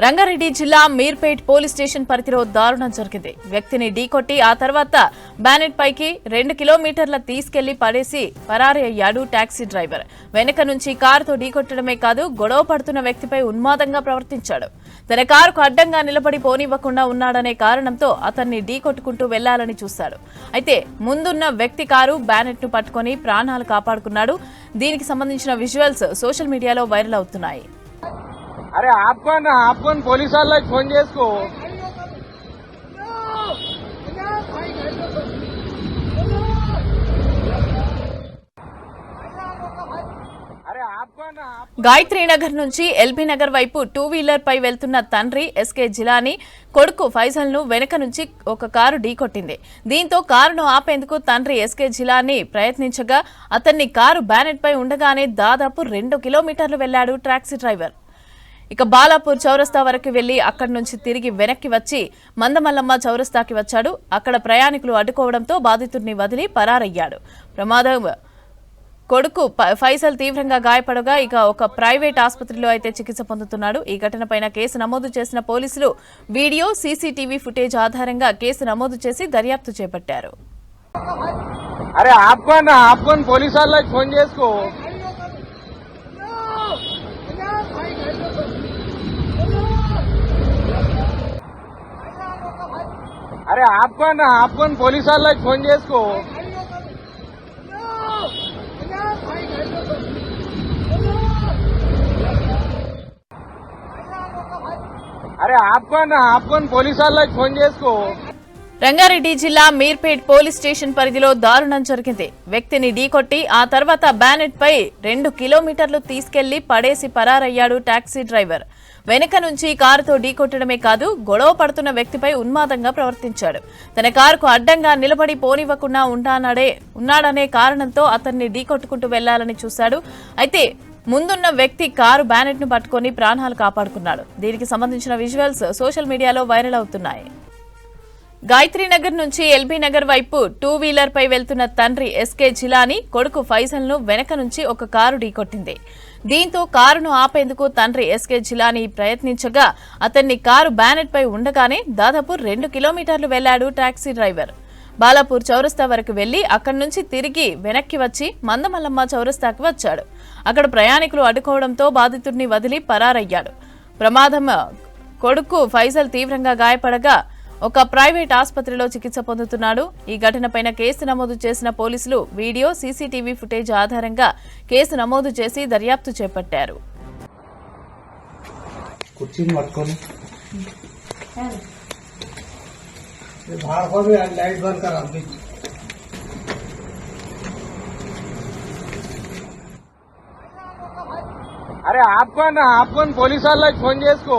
రంగారెడ్డి జిల్లా Meerpet police station పరిధిలో దారుణం జరిగింది. వ్యక్తిని ఢీకొట్టి ఆ తర్వాత బ్యానెట్ పైకి 2 కిలోమీటర్ల తీసుకెళ్లి పడేసి పరారీ అయ్యాడు టాక్సీ డ్రైవర్. వెనక నుంచి కారుతో ఢీకొట్టడమే కాదు, గొడవ పడుతున్న వ్యక్తిపై ఉన్మాదంగా ప్రవర్తించాడు. తన కారుకు అడ్డంగా నిలబడి పోనివ్వకుండా ఉన్నాడనే కారణంతో అతన్ని ఢీకొట్టుకుంటూ వెళ్లాలని చూశాడు. అయితే ముందున్న వ్యక్తి కారు బ్యానెట్ ను పట్టుకుని ప్రాణాలు కాపాడుకున్నాడు. దీనికి సంబంధించిన విజువల్స్ సోషల్ మీడియాలో వైరల్ అవుతున్నాయి. अरे आपको पुलिस वाला फोन చేసుకో గాయత్రీనగర్ నుంచి ఎల్బీ నగర్ వైపు 2 వీలర్ పై వెళ్తున్న తండ్రి ఎస్కే జిలానీ కొడుకు ఫైజల్ ను వెనక నుంచి ఒక కారు ఢీకొట్టింది. దీంతో కారును ఆపేందుకు తండ్రి ఎస్కే జిలానీ ప్రయత్నించగా అతన్ని కారు బ్యానెట్ పై ఉండగానే దాదాపు 2 కిలోమీటర్లు వెళ్లాడు టాక్సీ డ్రైవర్. ఇక బాలాపూర్ చౌరస్తా వరకు వెళ్లి అక్కడి నుంచి తిరిగి వెనక్కి వచ్చి మందమల్లమ్మ చౌరస్తాకి వచ్చాడు. అక్కడ ప్రయాణికులు అడ్డుకోవడంతో బాధితుడిని వదిలి పరారయ్యాడు. ప్రమాదం కొడుకు ఫైసల్ తీవ్రంగా గాయపడగా ఇక ఒక ప్రైవేట్ ఆసుపత్రిలో అయితే చికిత్స పొందుతున్నాడు. ఈ ఘటనపైన కేసు నమోదు చేసిన పోలీసులు వీడియో సీసీటీవీ ఫుటేజ్ ఆధారంగా కేసు నమోదు చేసి దర్యాప్తు చేపట్టారు. అరే आपको పోలీస్ వాళ్ళకి ఫోన్ చేసుకో अरे आपको పోలీస్ వాళ్ళకి ఫోన్ చేసుకో अरे आपको పోలీస్ వాళ్ళకి ఫోన్ చేసుకో రంగారెడ్డి జిల్లా మీర్పేట్ పోలీస్ స్టేషన్ పరిధిలో దారుణం జరిగింది. వ్యక్తిని ఢీకొట్టి ఆ తర్వాత బ్యానెట్ పై 2 కిలోమీటర్లు తీసుకెళ్లి పడేసి పరారయ్యాడు టాక్సీ డ్రైవర్. వెనక నుంచి కారుతో ఢీకొట్టడమే కాదు, గొడవ పడుతున్న వ్యక్తిపై ఉన్మాదంగా ప్రవర్తించాడు. తన కారుకు అడ్డంగా నిలబడి పోనివ్వకుండా ఉన్నాడనే కారణంతో అతన్ని ఢీకొట్టుకుంటూ వెళ్లాలని చూశాడు. అయితే ముందున్న వ్యక్తి కారు బ్యానెట్ ను పట్టుకుని ప్రాణాలు కాపాడుకున్నాడు. దీనికి సంబంధించిన విజువల్స్ సోషల్ మీడియాలో వైరల్ అవుతున్నాయి. గాయత్రీనగర్ నుంచి ఎల్బీ నగర్ వైపు 2 వీలర్ పై వెళ్తున్న తండ్రి ఎస్కే జిలానీ కొడుకు ఫైజల్ ను వెనక నుంచి ఒక కారు ఢీకొట్టింది. దీంతో కారును ఆపేందుకు తండ్రి ఎస్కే జిలానీ ప్రయత్నించగా అతన్ని కారు బ్యానెట్ పై ఉండగానే దాదాపు 2 కిలోమీటర్లు వెళ్లాడు టాక్సీ డ్రైవర్. బాలాపూర్ చౌరస్తా వరకు వెళ్లి అక్కడి నుంచి తిరిగి వెనక్కి వచ్చి మందమల్లమ్మ చౌరస్తాకి వచ్చాడు. అక్కడ ప్రయాణికులు అడ్డుకోవడంతో బాధితుడిని వదిలి పరారయ్యాడు. ప్రమాదం కొడుకు ఫైజల్ తీవ్రంగా గాయపడగా ఒక ప్రైవేట్ ఆసుపత్రిలో చికిత్స పొందుతున్నాడు. ఈ ఘటనపైన కేసు నమోదు చేసిన పోలీసులు వీడియో సీసీటీవీ ఫుటేజ్ ఆధారంగా కేసు నమోదు చేసి దర్యాప్తు చేపట్టారు. अरे आपको పోలీస్ వాళ్ళకి ఫోన్ చేసుకో